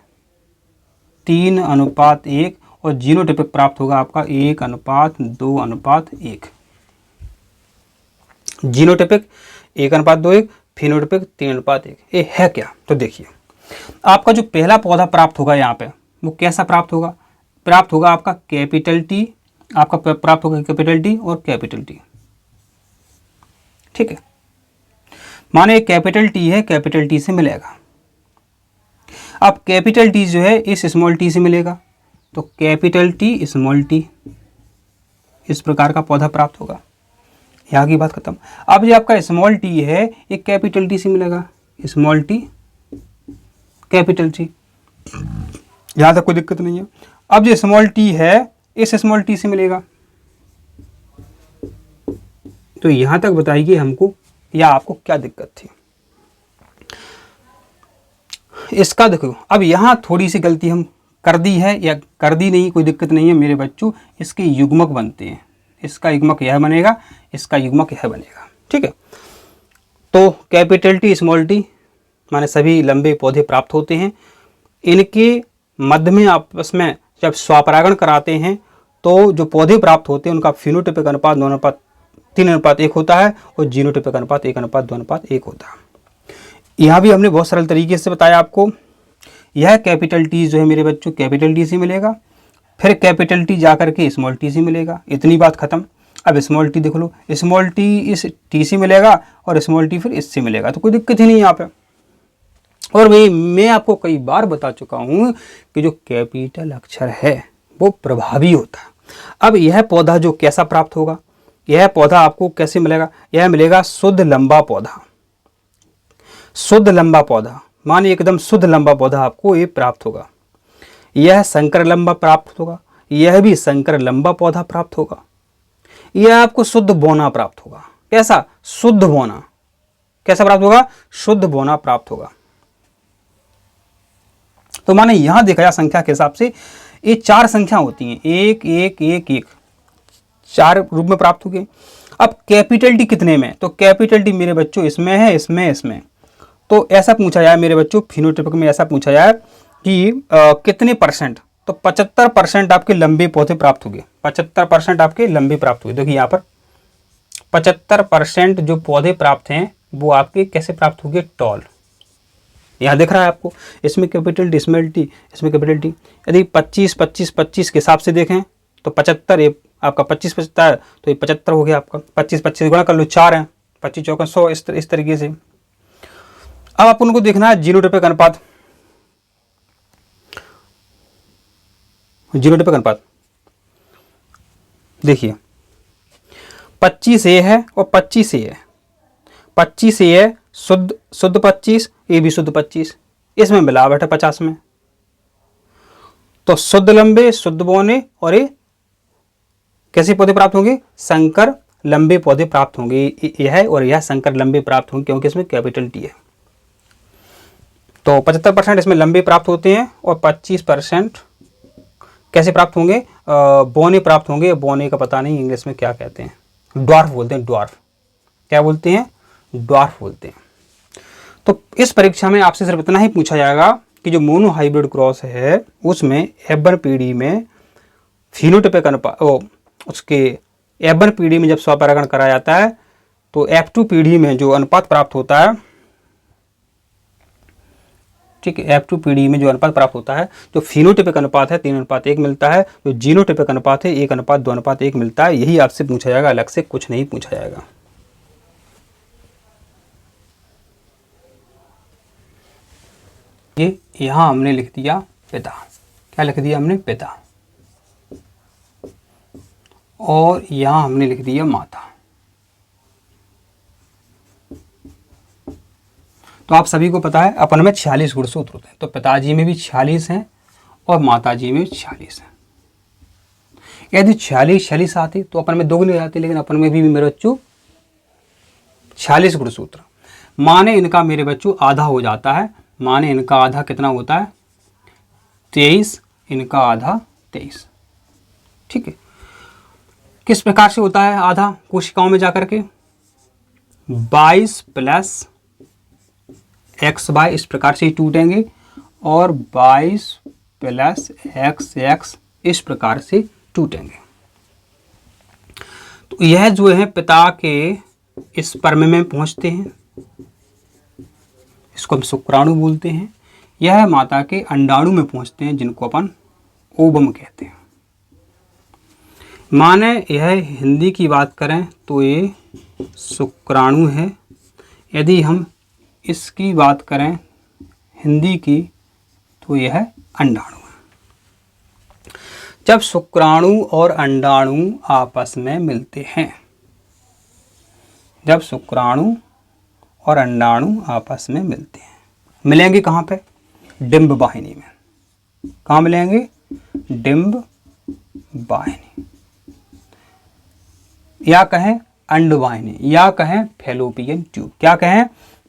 3:1 और जीनोटाइपिक प्राप्त होगा आपका 1:2:1। Genotypic 1:2:1, phenotypic 3:1। ये है क्या? तो देखिए, आपका जो पहला पौधा प्राप्त होगा यहाँ पे, वो कैसा प्राप्त होगा? प्राप्त होगा आपका कैपिटल टी, आपका प्राप्त होगा कैपिटल टी और कैपिटल टी। ठीक है, माने कैपिटल टी है, कैपिटल टी से मिलेगा। अब कैपिटल टी जो है इस स्मॉल टी से मिलेगा, तो कैपिटल टी स्मॉल टी, इस प्रकार का पौधा प्राप्त होगा। यहाँ की बात खत्म। अब जो आपका स्मॉल टी है ये कैपिटल टी से मिलेगा, स्मॉल टी कैपिटल टी, यहाँ तक कोई दिक्कत नहीं है। अब जो स्मॉल टी है इस स्मॉल टी से मिलेगा, तो यहाँ तक बताइए हमको या आपको क्या दिक्कत थी इसका? देखो, अब यहाँ थोड़ी सी गलती हम कर दी है या कर दी नहीं, कोई दिक्कत नहीं है मेरे बच्चों, इसके युग्मक बनते हैं। इसका युग्मक यह बनेगा, इसका युग्मक यह बनेगा। ठीक है, तो कैपिटल टी स्मॉल टी माने सभी लंबे पौधे प्राप्त होते हैं। इनके मध्य में आपस में जब स्वपरागण कराते हैं तो जो पौधे प्राप्त होते हैं उनका फिनोटिपिक अनुपात 2:3:1 होता है और जीनोटिपिक अनुपात 1:2:1 होता है। यहाँ भी हमने बहुत सरल तरीके से बताया आपको। यह कैपिटल टी जो है मेरे बच्चों कैपिटल टी से मिलेगा, फिर कैपिटल टी जाकर के स्मॉल टी से मिलेगा। इतनी बात खत्म। अब स्मॉल टी देख लो, स्मॉल टी इस टी से मिलेगा और स्मॉल टी फिर इससे मिलेगा, तो कोई दिक्कत ही नहीं यहाँ पे। और मैं आपको कई बार बता चुका हूँ कि जो कैपिटल अक्षर है वो प्रभावी होता है। अब यह पौधा जो कैसा प्राप्त होगा, यह पौधा आपको कैसे मिलेगा? यह मिलेगा शुद्ध लंबा पौधा। शुद्ध लंबा पौधा माने एकदम शुद्ध लंबा पौधा आपको ये प्राप्त होगा। यह संकर लंबा प्राप्त होगा, यह भी संकर लंबा पौधा प्राप्त होगा। यह आपको शुद्ध बोना प्राप्त होगा। कैसा? शुद्ध बोना। कैसा प्राप्त होगा? शुद्ध बोना प्राप्त होगा। तो माने यहां देखा जाए संख्या के हिसाब से ये 4 संख्या होती हैं, 1 1 1 1, 4 रूप में प्राप्त होगी। अब कैपिटल टी कितने में? तो कैपिटल टी मेरे बच्चों इसमें है, इसमें। तो ऐसा पूछा जाए मेरे बच्चों, फिनोटाइपिक में ऐसा पूछा जाए कि कितने परसेंट? तो 75% आपके लंबे पौधे प्राप्त होंगे। 75% आपके लंबे प्राप्त हुए। देखिए यहाँ पर 75% जो पौधे प्राप्त हैं वो आपके कैसे प्राप्त होंगे? टॉल। यहाँ दिख रहा है आपको, इसमें कैपिटल टी स्मॉल टी, इसमें कैपिटल टी। यदि 25 25 25 के हिसाब से देखें तो 75, ये आपका 25 75, तो ये 75 हो गया आपका। 25 25 गुणा कर लो, 4 है, 25 चौका 100, इस तरीके से। अब आप उनको देखना है जीनोटाइपिक अनुपात। जीनोटाइपिक अनुपात देखिए 25 ए है और 25 ए है। 25 ए है शुद्ध 25, ये भी शुद्ध 25, इसमें मिलावट है 50 में। तो शुद्ध लंबे, शुद्ध बौने और ये कैसे पौधे प्राप्त होंगे? संकर लंबे पौधे प्राप्त होंगे। यह और यह संकर लंबे प्राप्त होंगे क्योंकि इसमें कैपिटल टी है। तो 75% इसमें लंबे प्राप्त होते हैं और 25% कैसे प्राप्त होंगे? बौने प्राप्त होंगे। बौने का पता नहीं इंग्लिश में क्या कहते हैं, ड्वार्फ बोलते हैं। ड्वार्फ क्या बोलते हैं? ड्वार्फ बोलते हैं। तो इस परीक्षा में आपसे सिर्फ इतना ही पूछा जाएगा कि जो मोनो हाइब्रिड क्रॉस है उसमें F1 पीढ़ी में फिनोटाइपिक अनुपात, उसके F1 पीढ़ी में जब स्वपरागण कराया जाता है तो F2 पीढ़ी में जो अनुपात प्राप्त होता है, ठीक है, F2 पीढ़ी में जो अनुपात प्राप्त होता है, जो फिनोटाइपिक अनुपात है 3:1 मिलता है, जो जीनोटाइपिक अनुपात है 1:2:1 मिलता है। यही आपसे पूछा जाएगा, अलग से कुछ नहीं पूछा जाएगा। ये यहां हमने लिख दिया पिता। क्या लिख दिया हमने? पिता। और यहां हमने लिख दिया माता। तो आप सभी को पता है अपन में 46 गुणसूत्र होते हैं, तो पिताजी में भी 46 हैं और माताजी में भी 46 हैं। यदि 46 आती तो अपन में 2 गुने आते, लेकिन अपन में भी मेरे बच्चों 46 गुणसूत्र। माने इनका मेरे बच्चों आधा हो जाता है। माने इनका आधा कितना होता है? 23, इनका आधा 23। ठीक है, किस प्रकार से होता है आधा? कोशिकाओं में जाकर के 22 + XY इस प्रकार से टूटेंगे और 22 + XX इस प्रकार से टूटेंगे। तो यह जो है पिता के स्पर्म में पहुंचते हैं, इसको हम शुक्राणु बोलते हैं। यह माता के अंडाणु में पहुंचते हैं, जिनको अपन ओवम कहते हैं। माने यह हिंदी की बात करें तो ये शुक्राणु है। यदि हम इसकी बात करें हिंदी की तो यह अंडाणु है। जब शुक्राणु और अंडाणु आपस में मिलते हैं, जब शुक्राणु और अंडाणु आपस में मिलते हैं, मिलेंगे कहाँ पे? डिंब वाहिनी में। कहाँ मिलेंगे? डिंब वाहिनी, या कहें अंड वाहिनी, या कहें फैलोपियन ट्यूब। क्या कहें?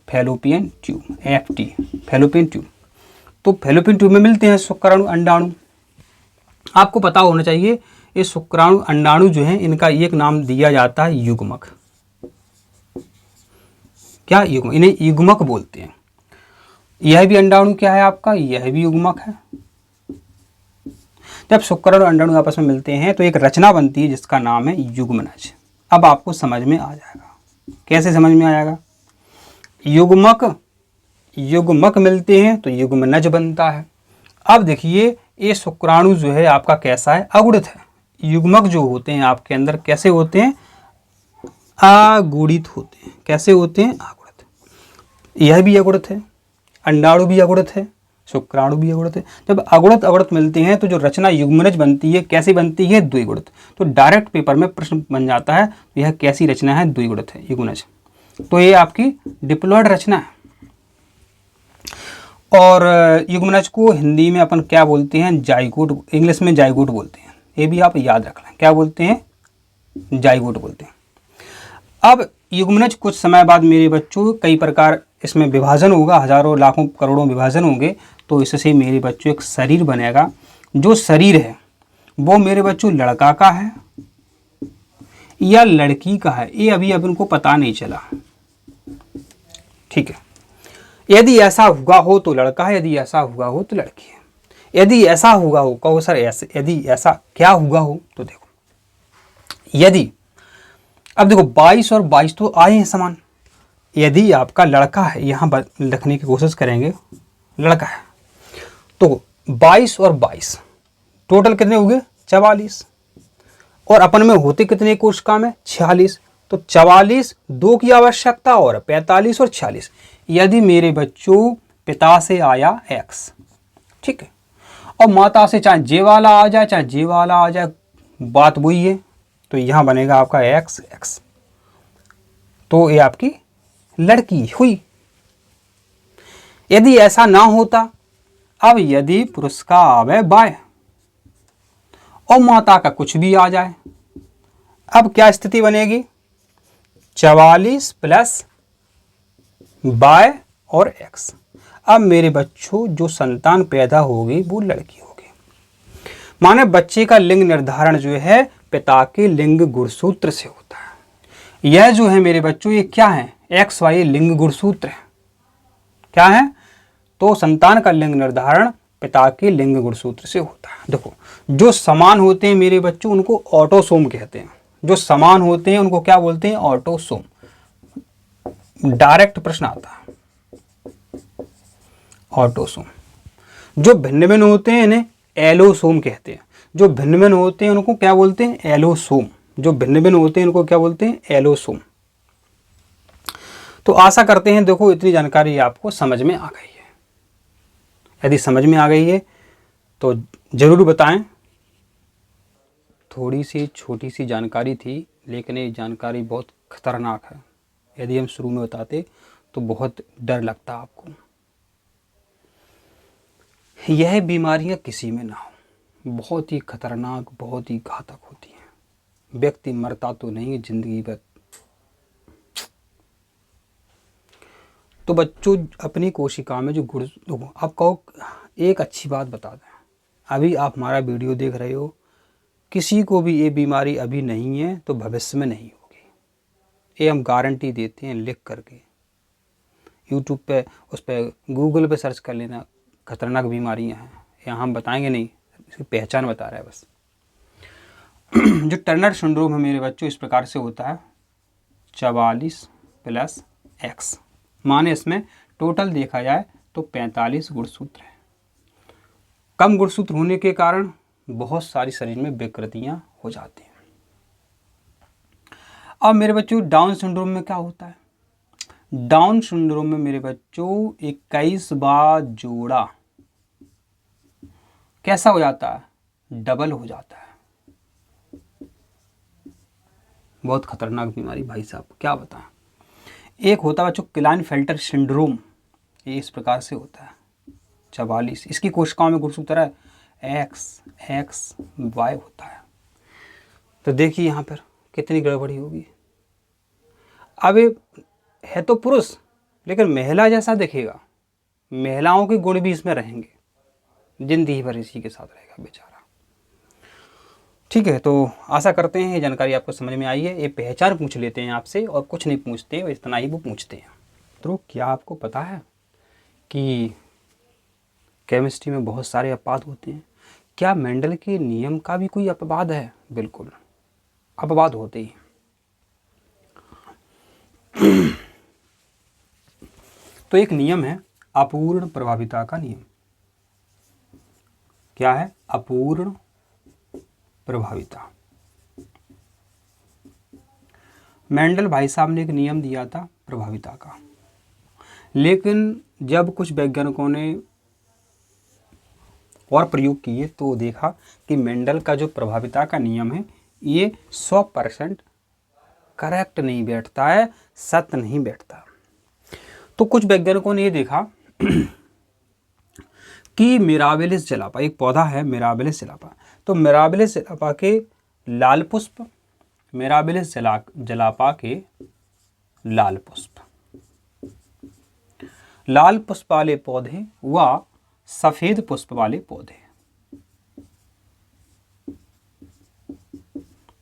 Fallopian tube, FT, fallopian tube. तो फैलोपियन ट्यूब में मिलते हैं शुक्राणु अंडाणु। आपको पता होना चाहिए ये शुक्राणु अंडाणु जो है, इनका एक नाम दिया जाता है युग्मक। क्या युग्मक? इन्हें युग्मक बोलते हैं। यह भी अंडाणु क्या है आपका? यह भी युग्मक है। जब शुक्राणु अंडाणु आपस में मिलते हैं तो एक रचना बनती है जिसका नाम है युग्मनज। अब आपको समझ में आ जाएगा। कैसे समझ में आ जाएगा? युग्मक मिलते हैं तो युग्मनज बनता है। अब देखिए ये शुक्राणु जो है आपका कैसा है? अगुणित है। युग्मक जो होते हैं आपके अंदर कैसे होते हैं? अगुणित होते हैं। कैसे होते हैं? अगुणित। यह भी अगुणित है, अंडाणु भी अगुणित है, शुक्राणु भी अगुणित है। जब अगुणित अगुणित मिलते हैं तो जो रचना युग्मनज बनती है, कैसी बनती है? द्विगुणित। तो डायरेक्ट पेपर में प्रश्न बन जाता है यह कैसी रचना है? द्विगुणित है, युग्मनज। तो ये आपकी डिप्लॉयड रचना है। और युग्मनज को हिंदी में अपन क्या बोलते हैं? जाइगोट, इंग्लिश में जाइगोट बोलते हैं। ये भी आप याद रख लें, क्या बोलते हैं? जाइगोट बोलते हैं। अब युग्मनज कुछ समय बाद मेरे बच्चों कई प्रकार इसमें विभाजन होगा, हजारों लाखों करोड़ों विभाजन होंगे, तो इससे मेरे बच्चों एक शरीर बनेगा। जो शरीर है वो मेरे बच्चों लड़का का है या लड़की का है, ये अभी अब उनको पता नहीं चला। ठीक है, यदि ऐसा हुआ हो तो लड़का है, यदि ऐसा हुआ हो तो लड़की है। यदि ऐसा हुआ हो, कहो सर ऐसे, यदि ऐसा क्या हुआ हो? तो देखो, यदि अब देखो 22 और 22 तो आए हैं समान। यदि आपका लड़का है, यहाँ लिखने की कोशिश करेंगे, लड़का है तो 22 और 22 टोटल कितने हो गए? 44। और अपन में होते कितने कोशिका में? 46। तो 44 2 की आवश्यकता और 45 और 46। यदि मेरे बच्चों पिता से आया X, ठीक है, और माता से चाहे जे वाला आ जाए चाहे जे वाला आ जाए, बात वही है। तो यहाँ बनेगा आपका X। तो ये आपकी लड़की हुई। यदि ऐसा ना होता, अब यदि पुरुष का आवे बाय और माता का कुछ भी आ जाए, अब क्या स्थिति बनेगी? 44 प्लस बाय और X। अब मेरे बच्चों जो संतान पैदा होगी वो लड़की होगी। माने बच्चे का लिंग निर्धारण जो है पिता के लिंग गुणसूत्र से होता है। यह जो है मेरे बच्चों ये क्या है? XY लिंग गुणसूत्र है। क्या है? तो संतान का लिंग निर्धारण पिता के लिंग गुणसूत्र से होता है। देखो, जो समान होते हैं मेरे बच्चों उनको ऑटोसोम कहते हैं। जो समान होते हैं उनको क्या बोलते हैं? ऑटोसोम। डायरेक्ट प्रश्न आता है, ऑटोसोम। जो भिन्न भिन्न होते हैं इन्हें एलोसोम कहते हैं। जो भिन्न भिन्न होते हैं उनको क्या बोलते हैं? एलोसोम। जो भिन्न भिन्न होते हैं उनको क्या बोलते हैं? एलोसोम। तो आशा करते हैं देखो इतनी जानकारी आपको समझ में आ गई है। यदि समझ में आ गई है तो जरूर बताएं। थोड़ी सी छोटी सी जानकारी थी, लेकिन ये जानकारी बहुत खतरनाक है। यदि हम शुरू में बताते तो बहुत डर लगता आपको। यह बीमारियां किसी में ना हो, बहुत ही खतरनाक, बहुत ही घातक होती हैं। व्यक्ति मरता तो नहीं है जिंदगी भर। तो बच्चों अपनी कोशिका में जो गुण, आप कहो एक अच्छी बात बता दें, अभी आप हमारा वीडियो देख रहे हो, किसी को भी ये बीमारी अभी नहीं है तो भविष्य में नहीं होगी, ये हम गारंटी देते हैं लिख करके। यूट्यूब पे, उस पर गूगल पे सर्च कर लेना, खतरनाक बीमारियां हैं, यहाँ हम बताएंगे नहीं, इसकी पहचान बता रहा है बस। जो टर्नर सिंड्रोम है मेरे बच्चों इस प्रकार से होता है। 44 प्लस x, माने इसमें टोटल देखा जाए तो 45 गुणसूत्र है। कम गुणसूत्र होने के कारण बहुत सारी शरीर में विकृतियां हो जाती हैं। अब मेरे बच्चों डाउन सिंड्रोम में क्या होता है? डाउन सिंड्रोम में मेरे बच्चों 21वां जोड़ा कैसा हो जाता है? डबल हो जाता है। बहुत खतरनाक बीमारी भाई साहब, क्या बताएं। एक होता है बच्चों क्लाइनफेल्टर सिंड्रोम, ये इस प्रकार से होता है 44, इसकी कोशिकाओं में गुणसूत्र है XXY होता है। तो देखिए यहाँ पर कितनी गड़बड़ी होगी। अब ये है तो पुरुष लेकिन महिला जैसा दिखेगा, महिलाओं के गुण भी इसमें रहेंगे, जिंदगी भर इसी के साथ रहेगा बेचारा। ठीक है, तो आशा करते हैं ये जानकारी आपको समझ में आई है। ये पहचान पूछ लेते हैं आपसे और कुछ नहीं पूछते, इतना ही वो पूछते हैं। तो क्या आपको पता है कि केमिस्ट्री में बहुत सारे अपवाद होते हैं? क्या मेंडल के नियम का भी कोई अपवाद है? बिल्कुल, अपवाद होते ही। तो एक नियम है अपूर्ण प्रभाविता का नियम। क्या है? अपूर्ण प्रभाविता। मेंडल भाई साहब ने एक नियम दिया था प्रभाविता का, लेकिन जब कुछ वैज्ञानिकों ने और प्रयोग किए तो देखा कि मेंडल का जो प्रभाविता का नियम है ये 100% करेक्ट नहीं बैठता है, सत्य नहीं बैठता। तो कुछ वैज्ञानिकों ने ये देखा कि मिराबिलिस जलापा, एक पौधा है मिराबिलिस जलापा, तो मिराबिलिस जलापा के लाल पुष्प, मिराबिलिस जलापा के लाल पुष्प, लाल पुष्प वाले पौधे व सफेद पुष्प वाले पौधे,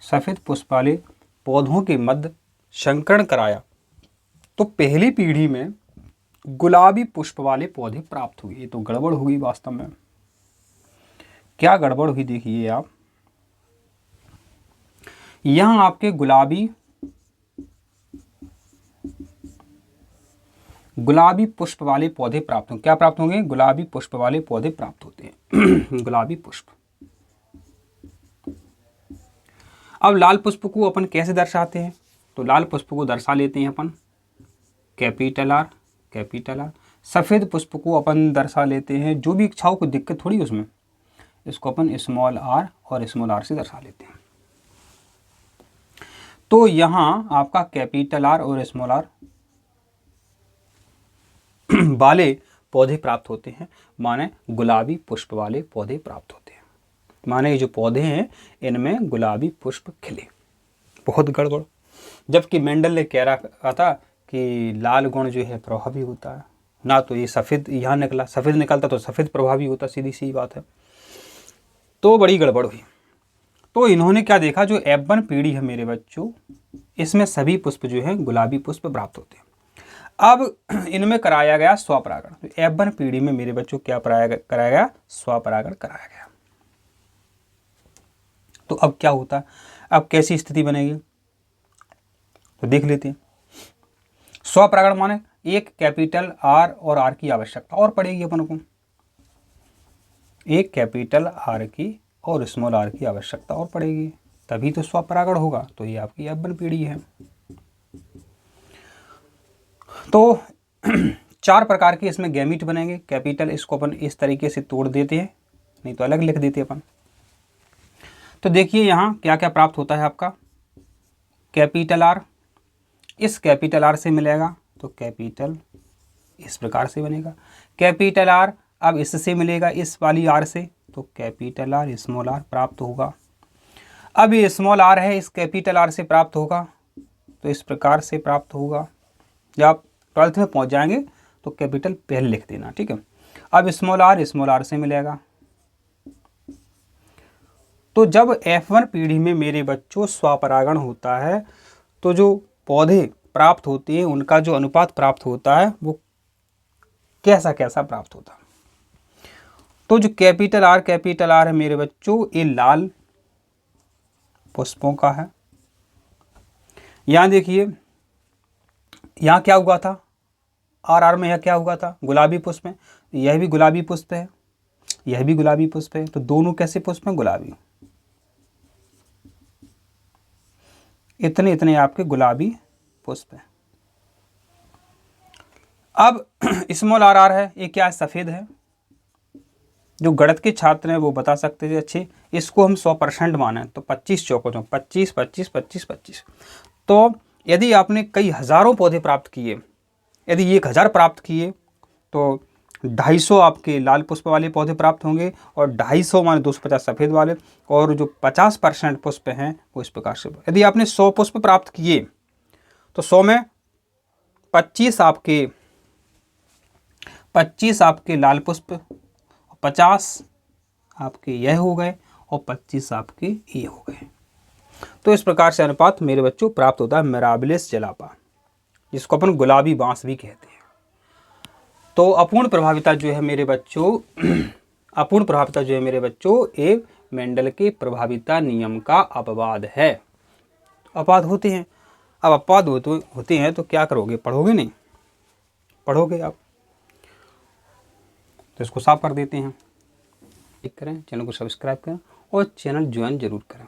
सफेद पुष्प वाले पौधों के मध्य संकरण कराया तो पहली पीढ़ी में गुलाबी पुष्प वाले पौधे प्राप्त हुए। ये तो गड़बड़ हुई वास्तव में। क्या गड़बड़ हुई देखिए आप, यहां आपके गुलाबी पुष्प वाले पौधे प्राप्त होंगे। क्या प्राप्त होंगे? गुलाबी पुष्प वाले पौधे प्राप्त होते हैं गुलाबी पुष्प। अब लाल पुष्प को अपन कैसे दर्शाते हैं? तो लाल पुष्प को दर्शा लेते हैं अपन कैपिटल आर, कैपिटल आर। सफ़ेद पुष्प को अपन दर्शा लेते हैं, जो भी इच्छाओं को दिक्कत थोड़ी उसमें, इसको अपन स्मॉल आर और स्मॉल आर से दर्शा लेते हैं। तो यहाँ आपका कैपिटल आर और स्मॉल आर वाले पौधे प्राप्त होते हैं, माने गुलाबी पुष्प वाले पौधे प्राप्त होते हैं, माने ये जो पौधे हैं इनमें गुलाबी पुष्प खिले। बहुत गड़बड़। जबकि मेंडल ने कह रहा था कि लाल गुण जो है प्रभावी होता है, ना तो ये सफ़ेद यहाँ निकला, सफ़ेद निकलता तो सफ़ेद प्रभावी होता, सीधी सी बात है। तो बड़ी गड़बड़ हुई। तो इन्होंने क्या देखा, जो F1 पीढ़ी है मेरे बच्चों, इसमें सभी पुष्प जो है गुलाबी पुष्प प्राप्त होते हैं। अब इनमें कराया गया स्वपरागण। तो F1 पीढ़ी में मेरे बच्चों क्या कराया गया? स्वपरागण कराया गया। तो अब क्या होता, अब कैसी स्थिति बनेगी तो देख लेते हैं। स्वपरागण माने एक कैपिटल आर और आर की आवश्यकता और पड़ेगी अपन को, एक कैपिटल आर की और स्मॉल आर की आवश्यकता और पड़ेगी, तभी तो स्वपरागण होगा। तो ये आपकी F1 पीढ़ी है। तो 4 प्रकार के इसमें गैमीट बनेंगे। कैपिटल, इसको अपन इस तरीके से तोड़ देते हैं, नहीं तो अलग लिख देते अपन। तो देखिए यहाँ क्या क्या प्राप्त होता है आपका, कैपिटल आर, इस कैपिटल आर से मिलेगा तो कैपिटल इस प्रकार से बनेगा। कैपिटल आर अब इससे मिलेगा इस वाली आर से, तो कैपिटल आर स्मॉल आर प्राप्त होगा। अब ये स्मॉल आर है, इस कैपिटल आर से प्राप्त होगा तो इस प्रकार से प्राप्त होगा। जब आप 12th में पहुंच जाएंगे तो कैपिटल पहले लिख देना, ठीक है। अब स्मॉल आर से मिलेगा। तो जब F1 पीढ़ी में मेरे बच्चों स्वपरागण होता है तो जो पौधे प्राप्त होते हैं उनका जो अनुपात प्राप्त होता है वो कैसा कैसा प्राप्त होता है। तो जो कैपिटल आर है मेरे बच्चों, ये लाल पुष्पों का है। यहाँ देखिए यहाँ क्या हुआ था, RR में यह क्या हुआ था, गुलाबी पुष्प है, यह भी गुलाबी पुष्प है, यह भी गुलाबी पुष्प है, तो दोनों कैसे पुष्प हैं, गुलाबी। इतने इतने आपके गुलाबी पुष्प हैं। अब स्मॉल RR है, ये क्या है, सफ़ेद है। जो गणित के छात्र हैं वो बता सकते थे अच्छे, इसको हम 100% माने तो 25 चौकों 25 25 25 25। तो यदि आपने कई हज़ारों पौधे प्राप्त किए, यदि 1000 प्राप्त किए तो 250 आपके लाल पुष्प वाले पौधे प्राप्त होंगे और 250 माने 250 सफ़ेद वाले, और जो 50% पुष्प हैं वो इस प्रकार से। यदि आपने 100 पुष्प प्राप्त किए तो 100 में 25 आपके लाल पुष्प, 50 आपके यह हो गए और 25 आपके ये हो गए। तो इस प्रकार से अनुपात मेरे बच्चों प्राप्त होता है मिराबिलिस जलापा, जिसको अपन गुलाबी बांस भी कहते हैं। तो अपूर्ण प्रभाविता जो है मेरे बच्चों अपूर्ण प्रभाविता जो है मेरे बच्चों, ये मेंडल के प्रभाविता नियम का अपवाद है। अपवाद होते हैं। अब अपवाद होते हैं तो क्या करोगे, पढ़ोगे नहीं, पढ़ोगे आप। तो इसको साफ कर देते हैं। क्लिक करें, चैनल को सब्सक्राइब करें और चैनल ज्वाइन जरूर करें।